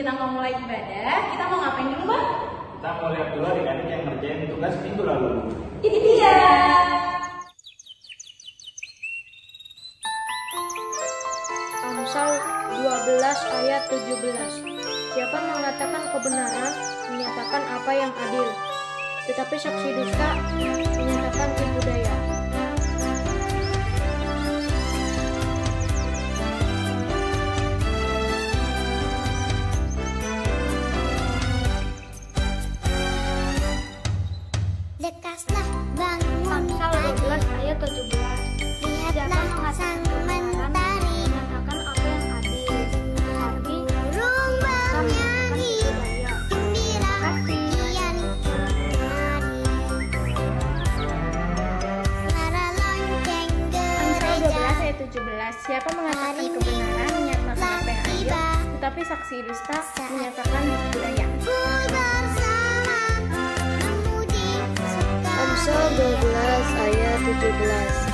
kita mau mulai ibadah, kita mau ngapain dulu, Bang? Kita mau lihat dulu adik-adik yang ngerjain tugas minggu lalu. Ini dia. Amsal 12 ayat 17. Siapa mengatakan kebenaran, menyatakan apa yang adil, tetapi saksi dusta menyatakan tipu daya. Lekaslah bangun Amsal 12 ayat 17. lihatlah sang mentari, Menyatakan apa yang adil, tetapi burung bernyanyi, gembira kian hari. Suara lonceng Amsal 12 gereja ayat 17. Siapa mengatakan kebenaran, menyatakan apa yang adil, tetapi saksi dusta menyatakan tipu daya. kumpul bersama memuji suka. Amsal 12 ayat 17.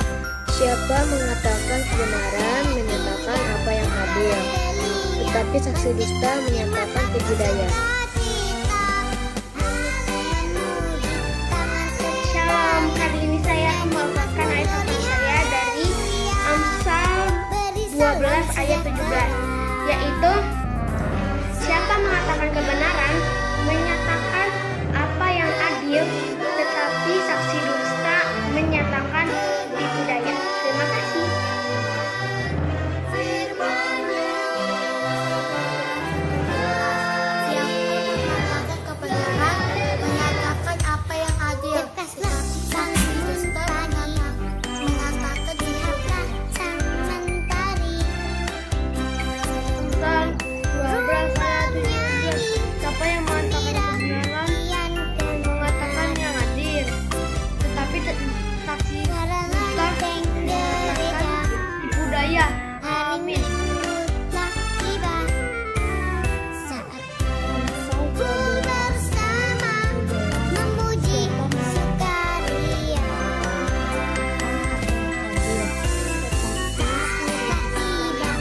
Siapa mengatakan kebenaran, menyatakan apa yang adil, tetapi saksi dusta menyatakan tipu daya. Shalom, hari ini saya membawakan ayat satu saya dari Amsal 12 ayat 17, yaitu siapa mengatakan kebenaran, menyatakan apa yang adil, tetapi saksi dusta menyatakan tipu daya. Terima kasih. Mengatakan kebenaran, menyatakan apa yang adil. Sang dusta mengatakan lihatlah sang mentari. Amsal 12 ayat 17. Siapa yang mengatakan kebenaran, mengatakan yang adil, tetapi saksi dusta menyatakan tipu daya. Amin. Telah tiba saat kumpul bersama memuji sukaria. Telah tiba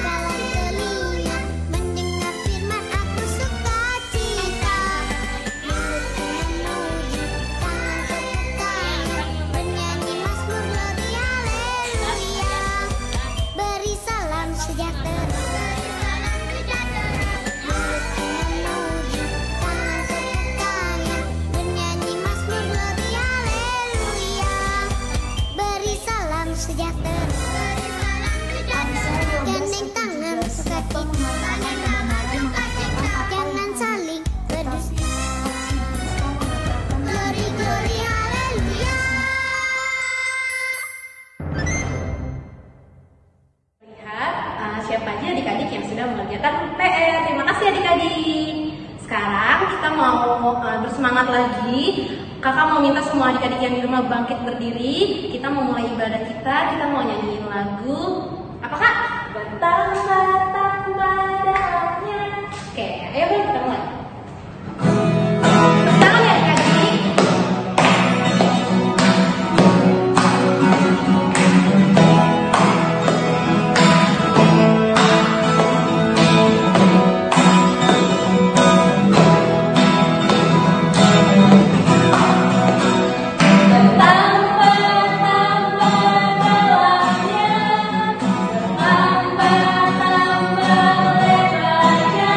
dalam telinga mendengar firman aku sukacita. Memuji tangan tepuk tangan menyanyi mazmur glory haleluya. Beri salam sejahtera. Memuji tangan tepuk tangan menyanyi mazmur glory haleluya. Beri salam sejahtera. Gandeng tangan sukacita. Jangan saling berdusta. Glory glory haleluya. Lihat siapa aja adik-adik yang sudah mengerjakan PR. Terima kasih adik-adik. Sekarang kita mau bersemangat lagi. Kakak mau minta semua adik-adik yang di rumah bangkit berdiri. Kita mau mulai ibadah kita. Kita mau nyanyiin lagu. Apa Kak? Bertambah-tambah dalamnya. Oke, ayo kita mulai. Tangan ya adik-adik. Tambah-tambah lebarnya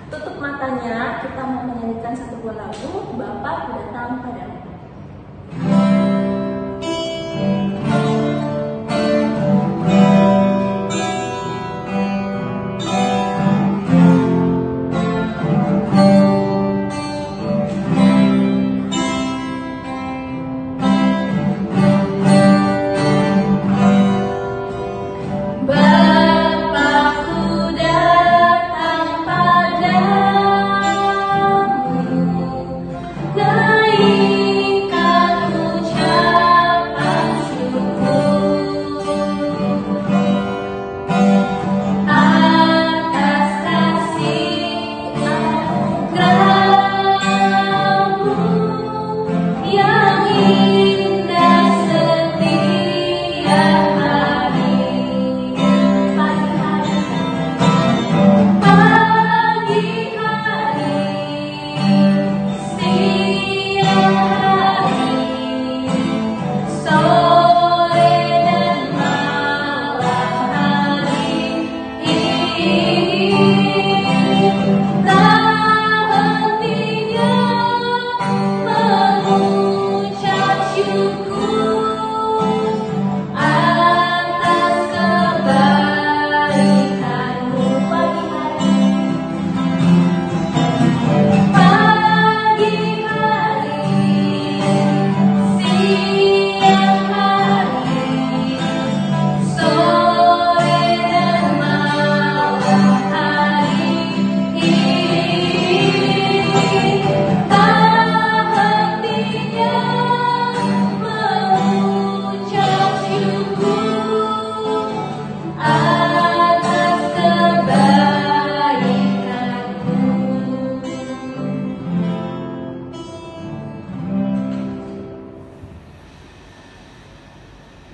Tutup matanya, kita mau menyanyikan satu buah lagu, Bapa Ku Datang Padamu.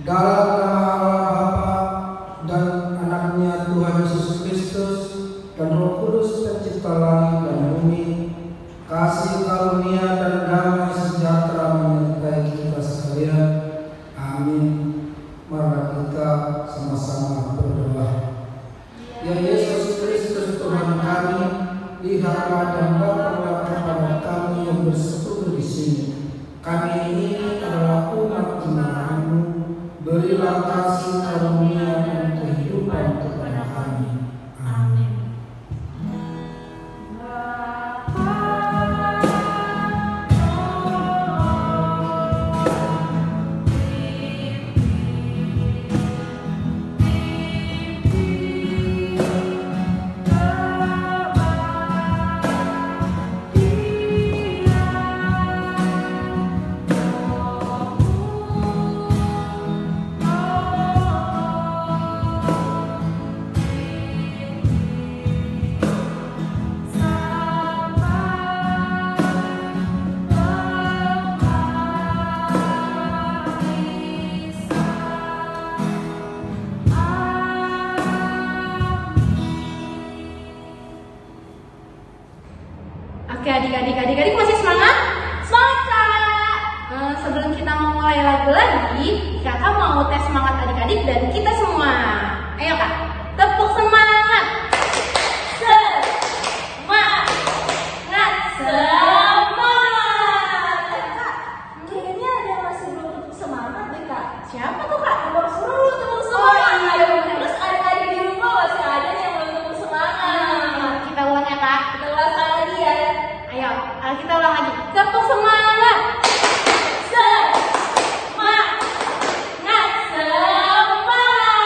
Dalam nama Allah Bapa dan Anaknya Tuhan Yesus Kristus dan Roh Kudus Pencipta langit dan bumi, kasih karunia dan damai sejahtera menyertai kita sekalian. Amin. Mari kita sama-sama berdoa. Ya Yesus Kristus Tuhan kami, lihatlah dan bapaklah kepada kami yang bersekutu di sini. Kami ini adalah umat jemaat-Mu. Berilah kasih karunia dan kehidupan kepada kami. Amin. Oke adik-adik masih semangat? Semangat Kak! Sebelum kita memulai lagu lagi, Kakak mau tes semangat adik-adik dan kita semua. Ayo Kak, tepuk semangat! Semangat! Semangat! Kak, kayaknya ada yang masih belum tepuk semangat deh Kak. Siapa tuh Kak? Belum seru tepuk semangat. Terus adik-adik di rumah masih ada yang belum tepuk semangat. Kita ulang ya Kak. Kita ulang sekali lagi ya. Ayo, kita ulang lagi. Tepuk semangat! Semangat! Semangat!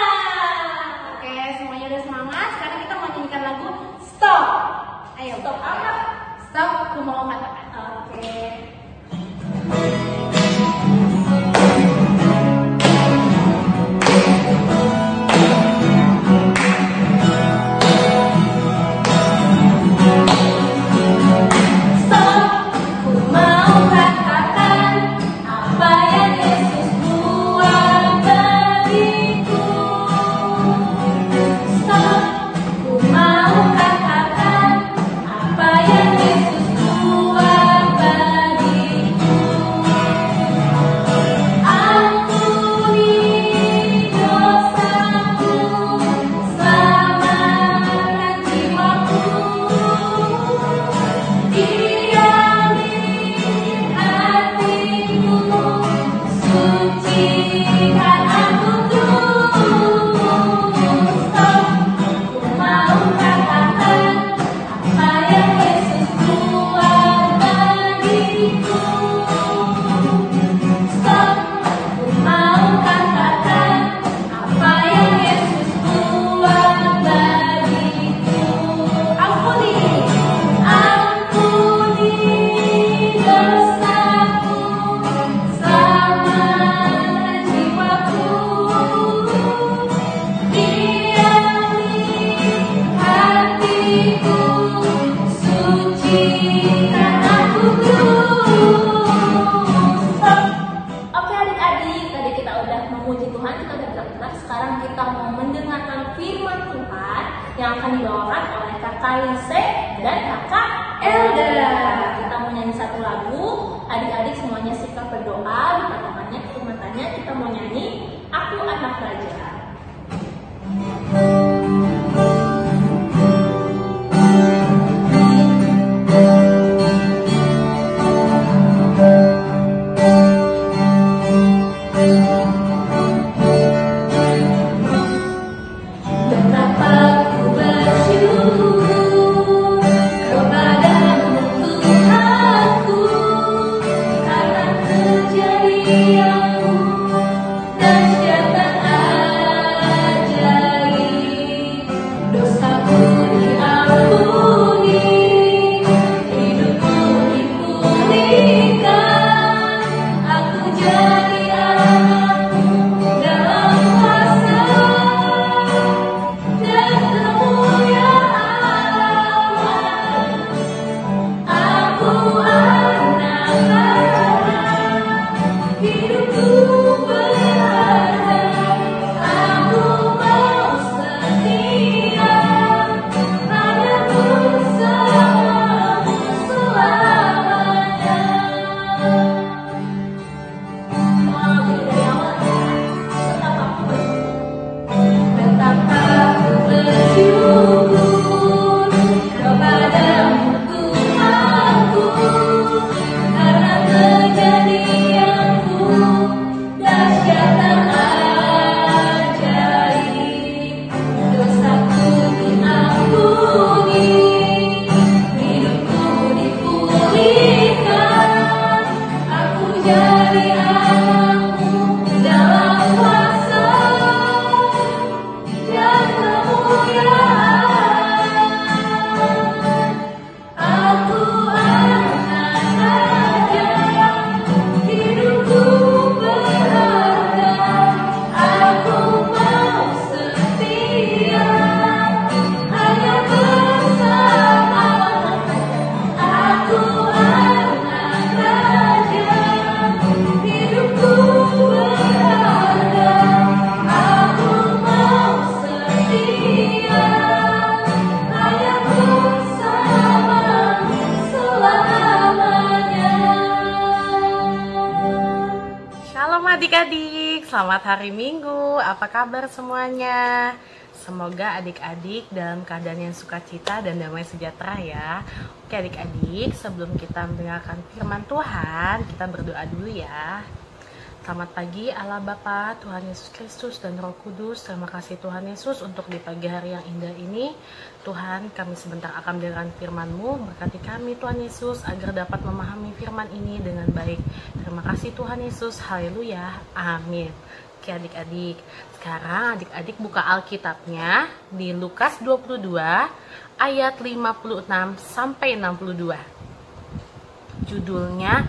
sucikan aku terus. Aku mau katakan apa yang Yesus buat bagiku. Aku mau katakan apa yang Yesus buat bagiku. Ampuni dosaku, selamatkan jiwaku. Diami hatiku, sucikan aku terus. Oke adik-adik, tadi kita udah memuji Tuhan, kita udah belajar. Sekarang kita mau mendengarkan firman Tuhan yang akan dibawakan oleh kakak Lise dan kakak Elda. Kita mau nyanyi satu lagu, adik-adik semuanya siap berdoa, buka tangannya, tutup matanya, kita mau nyanyi Aku Anak Raja. Betapa ku bersyukur kepadamu Tuhanku, karena kejadianmu dahsyat dan ajaib. Dosaku diampuni, hidupku dipulihkan, aku jadi anakmu dalam kuasa dan kemuliaan. Aku anak raja, hidupku berharga, aku mau setia, hanya bersamamu selamanya. Mau dari awal ya, tetap aku bersyukur. Betapa ku bersyukur kepadamu Tuhanku, karena kejadianmu dahsyat dan ajaib. Dosaku diampuni, hidupku dipulihkan, aku jadi anakmu dalam kuasa dan kemuliaan. Aku anak raja, hidupku berharga, aku mau setia, hanya bersamamu. Aku anak raja, hidupku berharga, aku mau setia, hanya bersamamu selamanya. Shalom adik-adik, selamat hari Minggu. Apa kabar semuanya? Semoga adik-adik dalam keadaan yang sukacita dan damai sejahtera ya. Oke adik-adik, sebelum kita mendengarkan firman Tuhan, kita berdoa dulu ya. Selamat pagi Allah Bapa, Tuhan Yesus Kristus dan Roh Kudus. Terima kasih Tuhan Yesus untuk di pagi hari yang indah ini. Tuhan, kami sebentar akan mendengarkan firman-Mu. Berkati kami Tuhan Yesus agar dapat memahami firman ini dengan baik. Terima kasih Tuhan Yesus. Haleluya. Amin. Oke adik-adik, sekarang adik-adik buka Alkitabnya di Lukas 22 ayat 56 sampai 62. Judulnya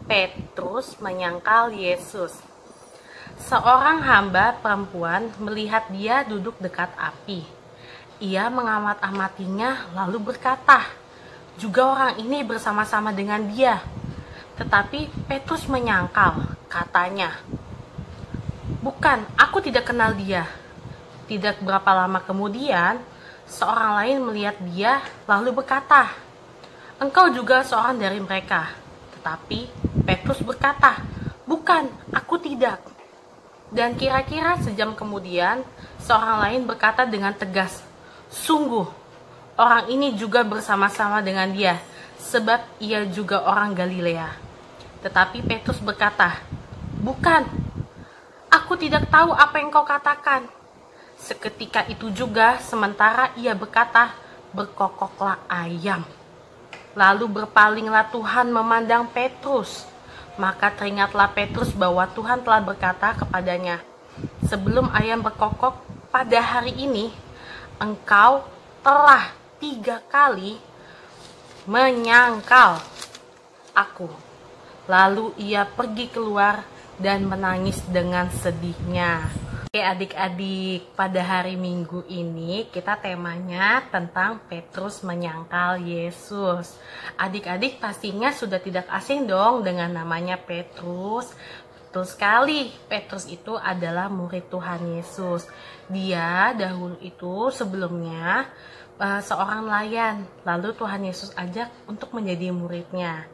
Petrus menyangkal Yesus. Seorang hamba perempuan melihat dia duduk dekat api. Ia mengamat-amatinya lalu berkata, juga orang ini bersama-sama dengan dia. Tetapi Petrus menyangkal, katanya, bukan, aku tidak kenal dia. Tidak berapa lama kemudian, seorang lain melihat dia lalu berkata, engkau juga seorang dari mereka. Tetapi Petrus berkata, bukan, aku tidak. Dan kira-kira sejam kemudian, seorang lain berkata dengan tegas, sungguh, orang ini juga bersama-sama dengan dia, sebab ia juga orang Galilea. Tetapi Petrus berkata, bukan, tidak tahu apa yang kau katakan. Seketika itu juga, sementara ia berkata, berkokoklah ayam. Lalu berpalinglah Tuhan memandang Petrus. Maka teringatlah Petrus bahwa Tuhan telah berkata kepadanya, sebelum ayam berkokok pada hari ini, engkau telah 3 kali menyangkal aku. Lalu ia pergi keluar dan menangis dengan sedihnya. Oke adik-adik, pada hari Minggu ini kita temanya tentang Petrus menyangkal Yesus. Adik-adik pastinya sudah tidak asing dong dengan namanya Petrus. Betul sekali, Petrus itu adalah murid Tuhan Yesus. Dia dahulu itu sebelumnya seorang nelayan, lalu Tuhan Yesus ajak untuk menjadi muridnya.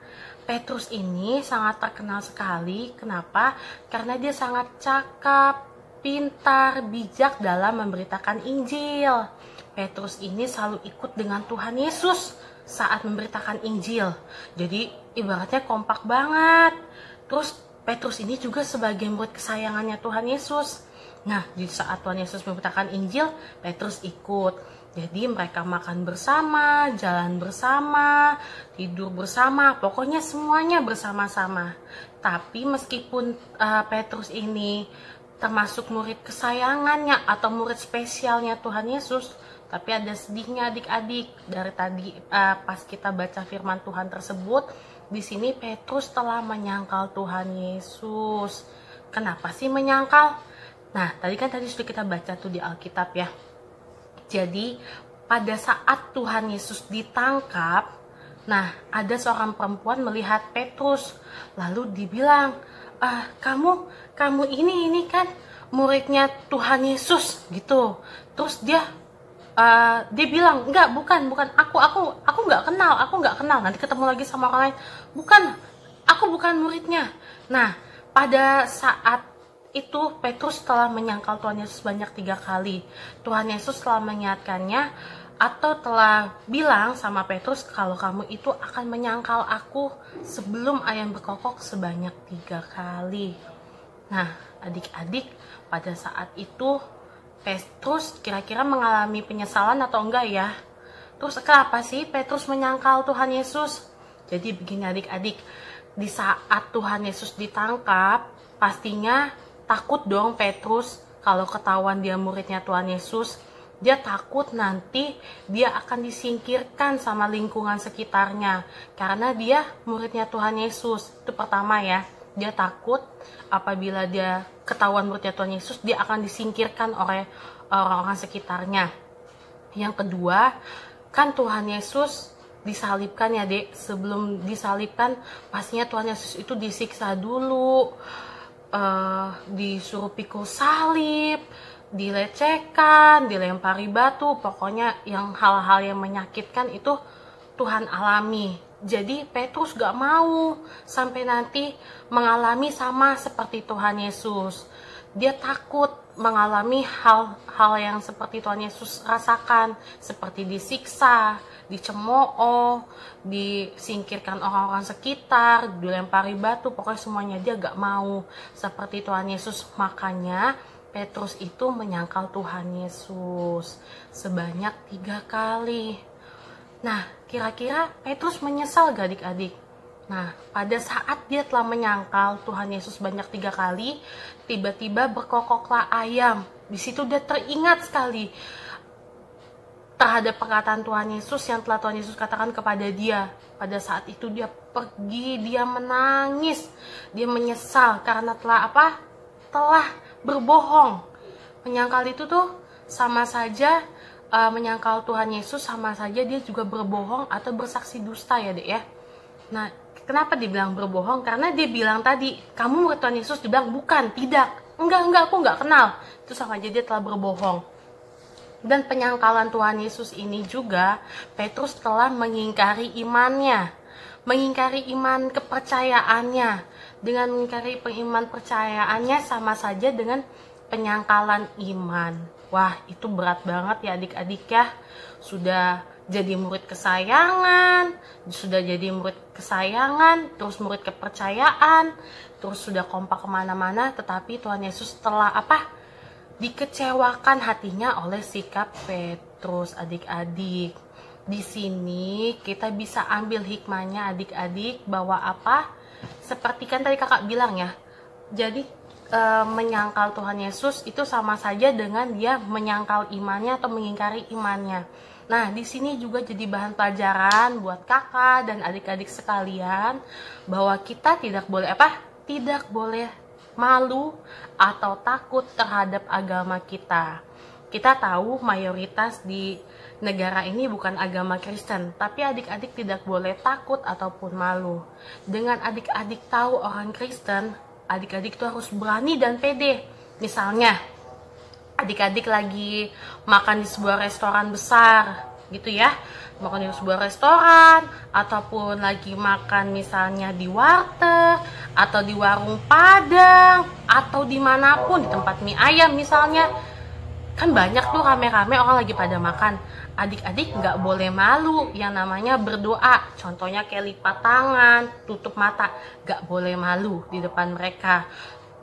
Petrus ini sangat terkenal sekali. Kenapa? Karena dia sangat cakap, pintar, bijak dalam memberitakan Injil. Petrus ini selalu ikut dengan Tuhan Yesus saat memberitakan Injil. Jadi ibaratnya kompak banget. Terus Petrus ini juga sebagai murid kesayangannya Tuhan Yesus. Nah, di saat Tuhan Yesus memberitakan Injil, Petrus ikut. Jadi mereka makan bersama, jalan bersama, tidur bersama, pokoknya semuanya bersama-sama. Tapi meskipun Petrus ini termasuk murid kesayangannya atau murid spesialnya Tuhan Yesus, tapi ada sedihnya adik-adik. Dari tadi pas kita baca firman Tuhan tersebut, di sini Petrus telah menyangkal Tuhan Yesus. Kenapa sih menyangkal? Nah, tadi sudah kita baca tuh di Alkitab ya. Jadi pada saat Tuhan Yesus ditangkap, nah ada seorang perempuan melihat Petrus, lalu dibilang, kamu ini kan muridnya Tuhan Yesus gitu. Terus dia bilang, enggak, bukan aku nggak kenal. Nanti ketemu lagi sama orang lain, aku bukan muridnya. Nah, pada saat itu Petrus telah menyangkal Tuhan Yesus banyak 3 kali. Tuhan Yesus telah mengingatkannya atau telah bilang sama Petrus, kalau kamu itu akan menyangkal aku sebelum ayam berkokok sebanyak 3 kali. Nah, adik-adik, pada saat itu Petrus kira-kira mengalami penyesalan atau enggak ya? Terus kenapa sih Petrus menyangkal Tuhan Yesus? Jadi begini adik-adik, di saat Tuhan Yesus ditangkap, pastinya takut dong Petrus kalau ketahuan dia muridnya Tuhan Yesus. Dia takut nanti dia akan disingkirkan sama lingkungan sekitarnya karena dia muridnya Tuhan Yesus. Itu pertama ya, dia takut apabila dia ketahuan muridnya Tuhan Yesus, dia akan disingkirkan oleh orang-orang sekitarnya. Yang kedua, kan Tuhan Yesus disalibkan ya dek. Sebelum disalibkan pastinya Tuhan Yesus itu disiksa dulu, disuruh pikul salib, dilecehkan, dilempari batu, pokoknya yang hal-hal yang menyakitkan itu Tuhan alami. Jadi Petrus gak mau sampai nanti mengalami sama seperti Tuhan Yesus. Dia takut mengalami hal-hal yang seperti Tuhan Yesus rasakan, seperti disiksa, dicemooh, disingkirkan orang-orang sekitar, dilempari batu, pokoknya semuanya dia gak mau seperti Tuhan Yesus. Makanya Petrus itu menyangkal Tuhan Yesus sebanyak 3 kali. Nah, kira-kira Petrus menyesal gak adik-adik? Nah, pada saat dia telah menyangkal Tuhan Yesus banyak 3 kali, tiba-tiba berkokoklah ayam. Di situ dia teringat sekali terhadap perkataan Tuhan Yesus yang telah Tuhan Yesus katakan kepada dia. Pada saat itu dia pergi, dia menangis, dia menyesal karena telah berbohong. Menyangkal itu tuh sama saja menyangkal Tuhan Yesus, sama saja dia juga berbohong atau bersaksi dusta ya dek ya. Nah, kenapa dibilang berbohong? Karena dia bilang tadi, kamu murid Tuhan Yesus, dibilang bukan, tidak, enggak, aku enggak kenal. Itu sama aja dia telah berbohong. Dan penyangkalan Tuhan Yesus ini juga, Petrus telah mengingkari imannya, mengingkari iman kepercayaannya. Dengan mengingkari iman percayaannya sama saja dengan penyangkalan iman. Wah, itu berat banget ya adik-adik ya. Sudah jadi murid kesayangan, terus murid kepercayaan, terus sudah kompak kemana-mana, tetapi Tuhan Yesus telah dikecewakan hatinya oleh sikap Petrus. Adik-adik, di sini kita bisa ambil hikmahnya adik-adik, bahwa seperti kan tadi kakak bilang ya, jadi menyangkal Tuhan Yesus itu sama saja dengan dia menyangkal imannya atau mengingkari imannya. Nah, di sini juga jadi bahan pelajaran buat kakak dan adik-adik sekalian, bahwa kita tidak boleh malu atau takut terhadap agama kita. Kita tahu mayoritas di negara ini bukan agama Kristen, tapi adik-adik tidak boleh takut ataupun malu. Dengan adik-adik tahu orang Kristen, adik-adik tuh harus berani dan pede. Misalnya, adik-adik lagi makan di sebuah restoran besar gitu ya, makan di sebuah restoran, ataupun lagi makan misalnya di warteg atau di warung Padang atau dimanapun, di tempat mie ayam misalnya, kan banyak tuh rame-rame orang lagi pada makan. Adik-adik nggak boleh malu yang namanya berdoa, contohnya kayak lipat tangan, tutup mata, nggak boleh malu di depan mereka.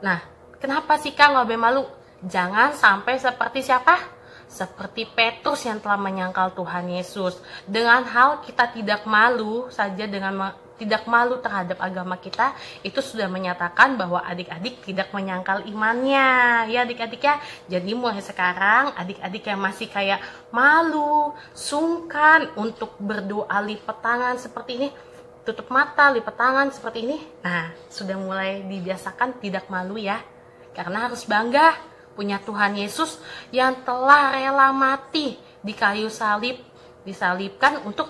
Nah, kenapa sih Kak nggak boleh malu? Jangan sampai seperti siapa? Seperti Petrus yang telah menyangkal Tuhan Yesus. Dengan hal kita tidak malu saja, dengan tidak malu terhadap agama kita, itu sudah menyatakan bahwa adik-adik tidak menyangkal imannya. Ya adik-adik ya. Jadi mulai sekarang adik-adik yang masih kayak malu, sungkan untuk berdoa lipat tangan seperti ini, tutup mata, lipat tangan seperti ini, nah sudah mulai dibiasakan tidak malu ya. Karena harus bangga punya Tuhan Yesus yang telah rela mati di kayu salib, disalibkan untuk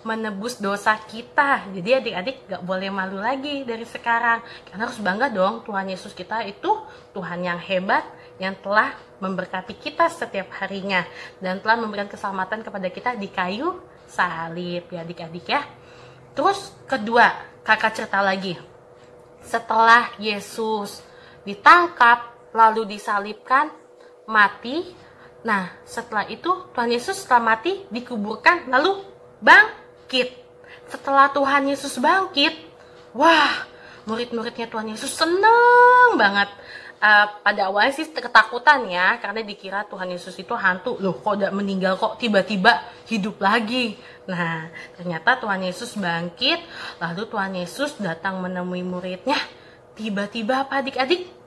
menebus dosa kita. Jadi adik-adik gak boleh malu lagi dari sekarang, karena harus bangga dong, Tuhan Yesus kita itu Tuhan yang hebat, yang telah memberkati kita setiap harinya dan telah memberikan keselamatan kepada kita di kayu salib ya adik-adik ya. Terus kedua, kakak cerita lagi, setelah Yesus ditangkap lalu disalibkan, mati, nah setelah itu Tuhan Yesus setelah mati dikuburkan lalu bangkit. Setelah Tuhan Yesus bangkit, wah, murid-muridnya Tuhan Yesus seneng banget. Pada awalnya sih ketakutan ya, karena dikira Tuhan Yesus itu hantu. Loh, kok udah meninggal kok tiba-tiba hidup lagi. Nah, ternyata Tuhan Yesus bangkit, lalu Tuhan Yesus datang menemui muridnya. Tiba-tiba apa adik-adik?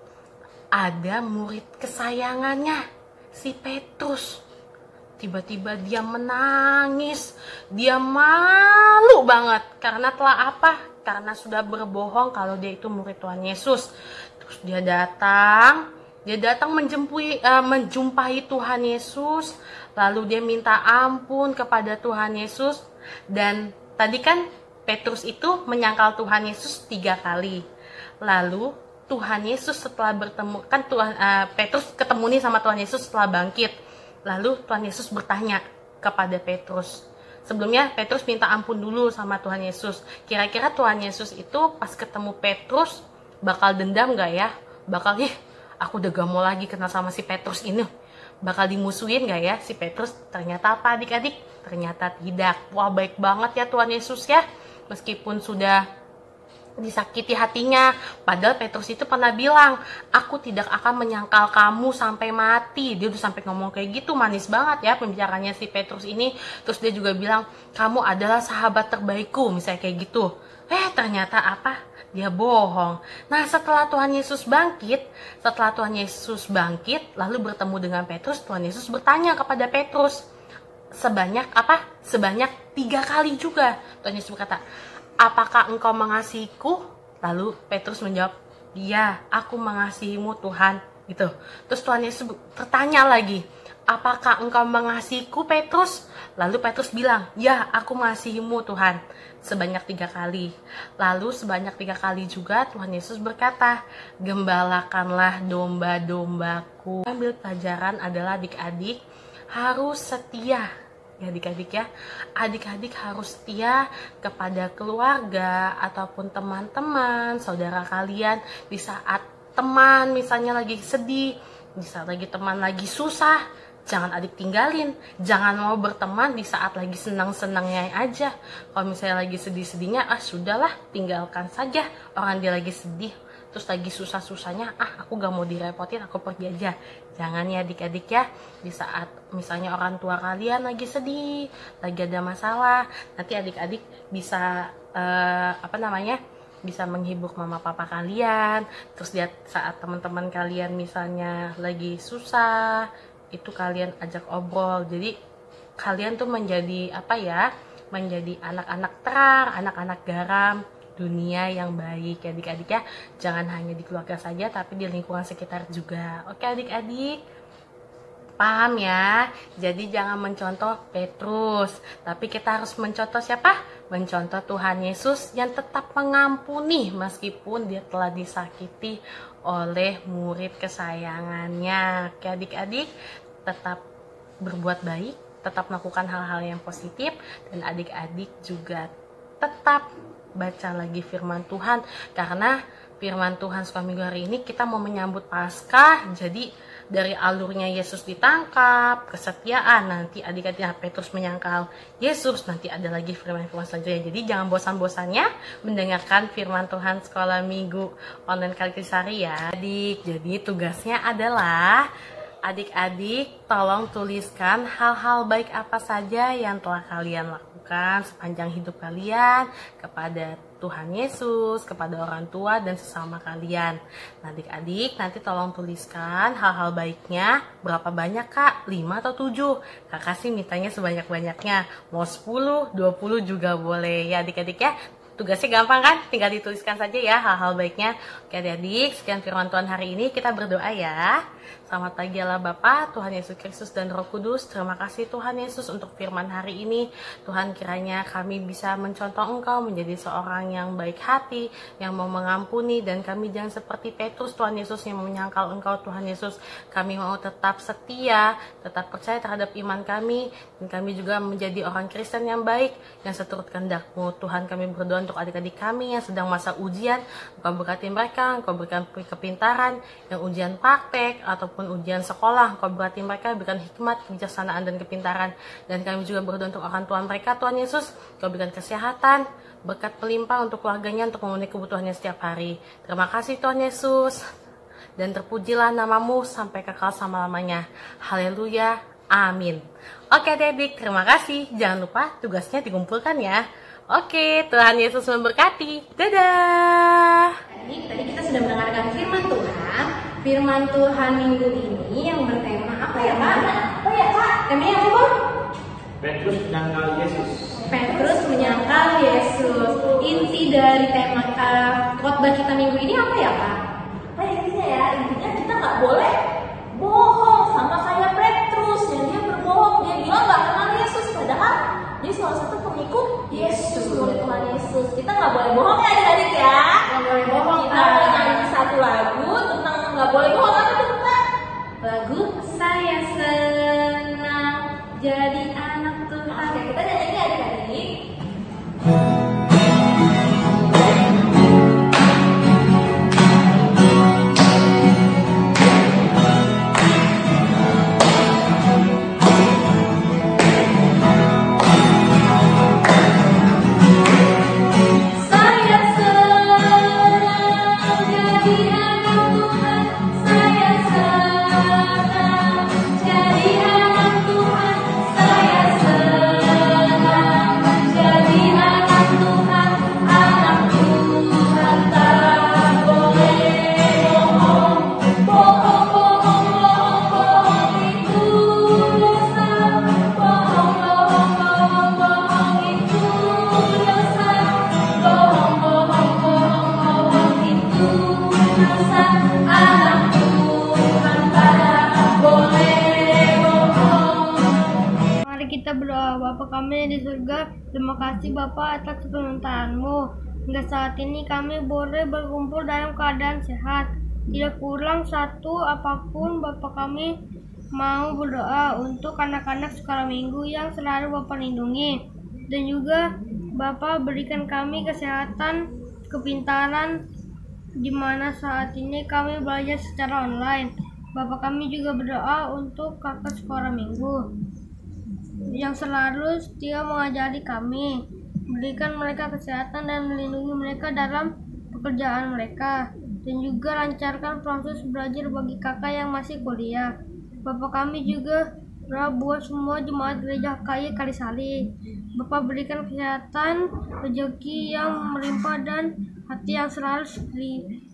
Ada murid kesayangannya, si Petrus. Tiba-tiba dia menangis, dia malu banget. Karena telah Karena sudah berbohong kalau dia itu murid Tuhan Yesus. Terus dia datang menjumpai Tuhan Yesus, lalu dia minta ampun kepada Tuhan Yesus. Dan tadi kan Petrus itu menyangkal Tuhan Yesus 3 kali. Lalu Tuhan Yesus setelah bertemu, kan Petrus ketemu nih sama Tuhan Yesus setelah bangkit. Lalu Tuhan Yesus bertanya kepada Petrus. Sebelumnya Petrus minta ampun dulu sama Tuhan Yesus. Kira-kira Tuhan Yesus itu pas ketemu Petrus bakal dendam gak ya? Bakal, aku udah gak mau lagi kenal sama si Petrus ini. Bakal dimusuhin gak ya si Petrus? Ternyata apa adik-adik? Ternyata tidak. Wah, baik banget ya Tuhan Yesus ya. Meskipun sudah disakiti hatinya, padahal Petrus itu pernah bilang, aku tidak akan menyangkal kamu sampai mati. Dia udah sampai ngomong kayak gitu, manis banget ya pembicaranya si Petrus ini. Terus dia juga bilang, kamu adalah sahabat terbaikku, misalnya kayak gitu. Ternyata dia bohong. Nah, setelah Tuhan Yesus bangkit, lalu bertemu dengan Petrus, Tuhan Yesus bertanya kepada Petrus sebanyak 3 kali juga. Tuhan Yesus berkata, apakah engkau mengasihiku? Lalu Petrus menjawab, iya, aku mengasihimu Tuhan. Gitu. Terus Tuhan Yesus bertanya lagi, apakah engkau mengasihiku Petrus? Lalu Petrus bilang, ya, aku mengasihimu Tuhan. Sebanyak 3 kali. Lalu sebanyak 3 kali juga Tuhan Yesus berkata, gembalakanlah domba-dombaku. Ambil pelajaran adalah adik-adik harus setia. Ya adik-adik ya, adik-adik harus setia kepada keluarga ataupun teman-teman, saudara kalian. Di saat teman misalnya lagi sedih, di saat lagi teman lagi susah, jangan adik tinggalin. Jangan mau berteman di saat lagi senang-senangnya aja. Kalau misalnya lagi sedih-sedihnya, sudahlah, tinggalkan saja orang dia lagi sedih. Terus lagi susah-susahnya, aku gak mau direpotin, aku pergi aja. Jangan ya adik-adik ya. Di saat misalnya orang tua kalian lagi sedih, lagi ada masalah, nanti adik-adik bisa bisa menghibur mama papa kalian. Terus lihat saat teman-teman kalian misalnya lagi susah, itu kalian ajak obrol. Jadi kalian tuh menjadi menjadi anak-anak terang, anak-anak garam dunia yang baik ya adik-adik ya. Jangan hanya di keluarga saja, tapi di lingkungan sekitar juga. Oke adik-adik, paham ya? Jadi jangan mencontoh Petrus, tapi kita harus mencontoh siapa? Mencontoh Tuhan Yesus yang tetap mengampuni meskipun dia telah disakiti oleh murid kesayangannya. Oke adik-adik, tetap berbuat baik, tetap melakukan hal-hal yang positif, dan adik-adik juga tetap baca lagi firman Tuhan, karena firman Tuhan sekolah minggu hari ini kita mau menyambut Paskah. Jadi dari alurnya Yesus ditangkap, kesetiaan, nanti adik-adik Petrus menyangkal Yesus, nanti ada lagi firman-firman selanjutnya. Jadi jangan bosan-bosannya mendengarkan firman Tuhan sekolah minggu online Kalikrisari ya adik. Jadi tugasnya adalah adik-adik tolong tuliskan hal-hal baik apa saja yang telah kalian lakukan sepanjang hidup kalian kepada Tuhan Yesus, kepada orang tua dan sesama kalian. Nah adik-adik nanti tolong tuliskan hal-hal baiknya. Berapa banyak kak? 5 atau 7? Kakak sih mintanya sebanyak-banyaknya. Mau 10, 20 juga boleh ya adik-adik ya. Tugasnya gampang kan? Tinggal dituliskan saja ya hal-hal baiknya. Oke adik-adik, sekian firman Tuhan hari ini, kita berdoa ya. Selamat pagi Allah Bapa, Tuhan Yesus Kristus dan Roh Kudus. Terima kasih Tuhan Yesus untuk firman hari ini. Tuhan, kiranya kami bisa mencontoh Engkau menjadi seorang yang baik hati, yang mau mengampuni, dan kami jangan seperti Petrus Tuhan Yesus yang menyangkal Engkau Tuhan Yesus. Kami mau tetap setia, tetap percaya terhadap iman kami, dan kami juga menjadi orang Kristen yang baik, yang seturut kehendak-Mu. Tuhan, kami berdoa untuk adik-adik kami yang sedang masa ujian. Engkau berkati mereka, Engkau berikan kepintaran, yang ujian praktek ataupun ujian sekolah, Engkau berkati mereka, berikan hikmat, kebijaksanaan, dan kepintaran. Dan kami juga berdoa untuk orang tua mereka Tuhan Yesus, Engkau berikan kesehatan, berkat pelimpah untuk keluarganya, untuk memenuhi kebutuhannya setiap hari. Terima kasih Tuhan Yesus, dan terpujilah nama-Mu sampai kekal selama-lamanya. Haleluya, amin. Oke adik-adik, terima kasih. Jangan lupa tugasnya dikumpulkan ya. Oke, Tuhan Yesus memberkati. Dadah. Tadi kita sudah mendengarkan firman Tuhan. Firman Tuhan minggu ini yang bertema apa ya Kak? Oh ya Kak, temanya apa Bang? Petrus menyangkal Yesus. Petrus menyangkal Yesus. Inti dari tema khotbah kita minggu ini apa ya Kak? Intinya kita nggak boleh bohong sama kayak Petrus yang dia berbohong, dia bilang nggak kenal Yesus, padahal dia salah satu pengikut Yesus, murid Tuhan Yesus. Kita nggak boleh bohong ya adik-adik ya. Nggak boleh bohong. Kita mau nyanyi satu lagu tentang nggak boleh bohong. Apa tuh Kak? Lagu Saya Senang Jadi Anak Tuhan. Oke, kita nyanyi adik-adik. Kita berdoa. Bapa kami di surga, terima kasih Bapa atas permintaan-Mu. Hingga saat ini kami boleh berkumpul dalam keadaan sehat, tidak kurang satu apapun. Bapa kami mau berdoa untuk anak-anak sekolah minggu yang selalu Bapa lindungi, dan juga Bapa berikan kami kesehatan, kepintaran, di mana saat ini kami belajar secara online. Bapak kami juga berdoa untuk kakak sekolah minggu yang selalu setia mengajari kami. Berikan mereka kesehatan dan melindungi mereka dalam pekerjaan mereka. Dan juga lancarkan proses belajar bagi kakak yang masih kuliah. Bapak kami juga berdoa buat semua jemaat gereja KAI Kalisari. Bapak berikan kesehatan, rezeki yang melimpah dan hati yang selalu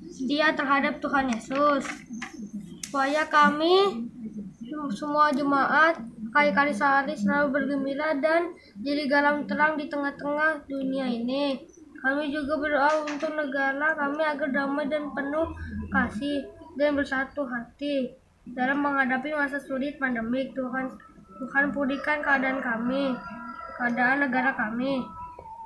setia terhadap Tuhan Yesus. Supaya kami semua jemaat KAI Kalisari selalu bergembira dan jadi garam terang di tengah-tengah dunia ini. Kami juga berdoa untuk negara kami agar damai dan penuh kasih dan bersatu hati dalam menghadapi masa sulit pandemik. Tuhan pulihkan keadaan kami, keadaan negara kami.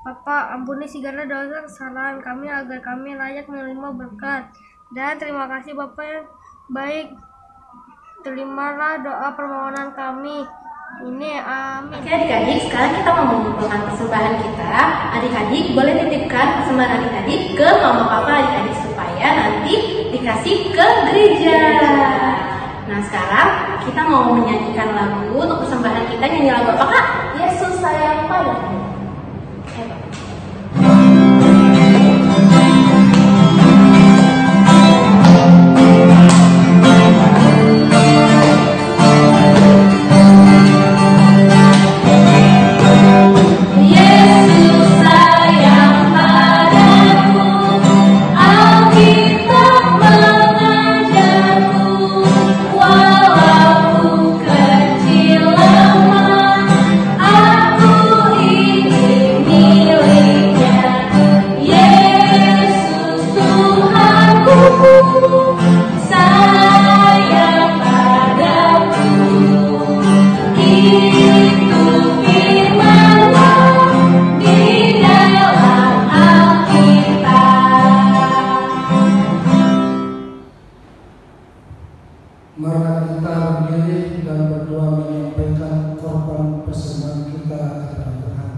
Bapa, ampuni segala dosa kesalahan kami agar kami layak menerima berkat. Dan terima kasih Bapa yang baik. Terimalah doa permohonan kami. Ini amin. Oke adik-adik, sekarang kita mau mengumpulkan persembahan kita. Adik-adik boleh titipkan persembahan adik-adik ke mama papa adik-adik supaya nanti dikasih ke gereja. Nah sekarang kita mau menyanyikan lagu untuk persembahan kita. Nyanyi lagu apa Kak? Yesus sayang padamu. Mari kita berdiri dan berdoa menyampaikan korban persembahan kita kepada Tuhan.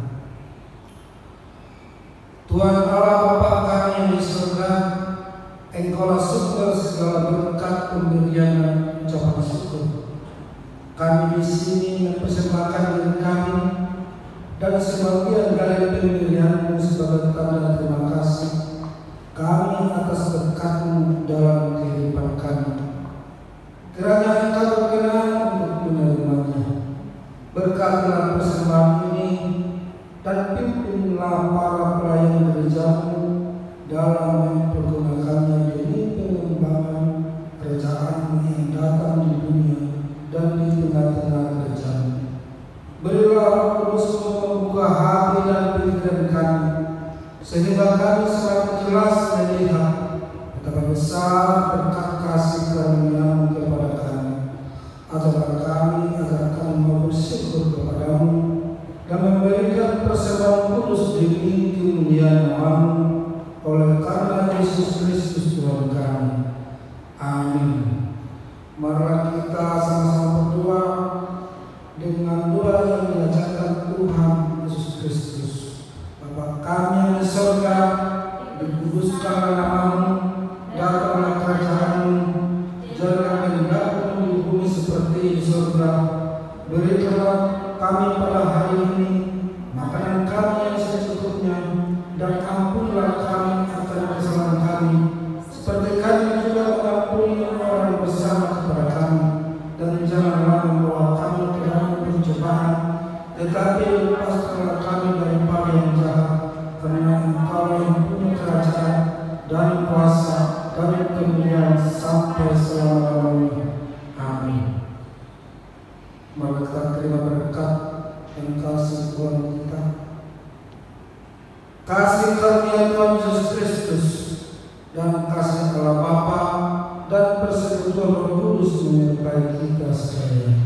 Tuhan Allah Bapa kami yang di surga, Engkaulah sumber segala berkat pemberian dan ucapan syukur. Kami di sini mempersembahkan diri kami dan sebagian dari pemberian-Mu sebagai tanda terima kasih kami atas berkat-Mu dalam kehidupan kami. Kiranya Engkau berkenan untuk menerimanya. Berkatilah persembahan ini dan pimpinlah para pelayan gereja-Mu dalam mempergunakannya demi pengembangan kerajaan-Mu yang datang di dunia dan di tengah-tengah gereja-Mu. Berilah Roh Kudus membuka hati dan pikiran kami sehingga kami semakin jelas melihat betapa besar berkat kasih karunia-Mu kepada kami. Agar kami mau bersyukur kepada-Mu dan memberikan persembahan kudus demi kemuliaan nama-Mu oleh karena Yesus Kristus Tuhan kami. Amin. Mari kita sama-sama berdoa dengan doa yang diajarkan Tuhan Yesus Kristus. Bapa kami yang di surga, dikuduskanlah nama-Mu, datanglah kerajaan-Mu, jadilah kehendak-Mu di bumi seperti di surga. Berikanlah kami pada hari ini makanan kami yang secukupnya, dan ampunlah kami akan kesalahan kami, seperti kami juga mengampuni orang yang bersalah kepada kami. Dan janganlah membawa kami ke dalam pencobaan, tetapi lepaskanlah kami daripada yang jahat, karena Engkau yang punya kerajaan dan kuasa dan kemuliaan sampai selama-lamanya. Amin. Mari kita terima berkat dan kasih Tuhan kita. Kasih karunia Tuhan Yesus Kristus dan kasih Allah Bapa dan persekutuan Roh Kudus menyertai kita sekalian.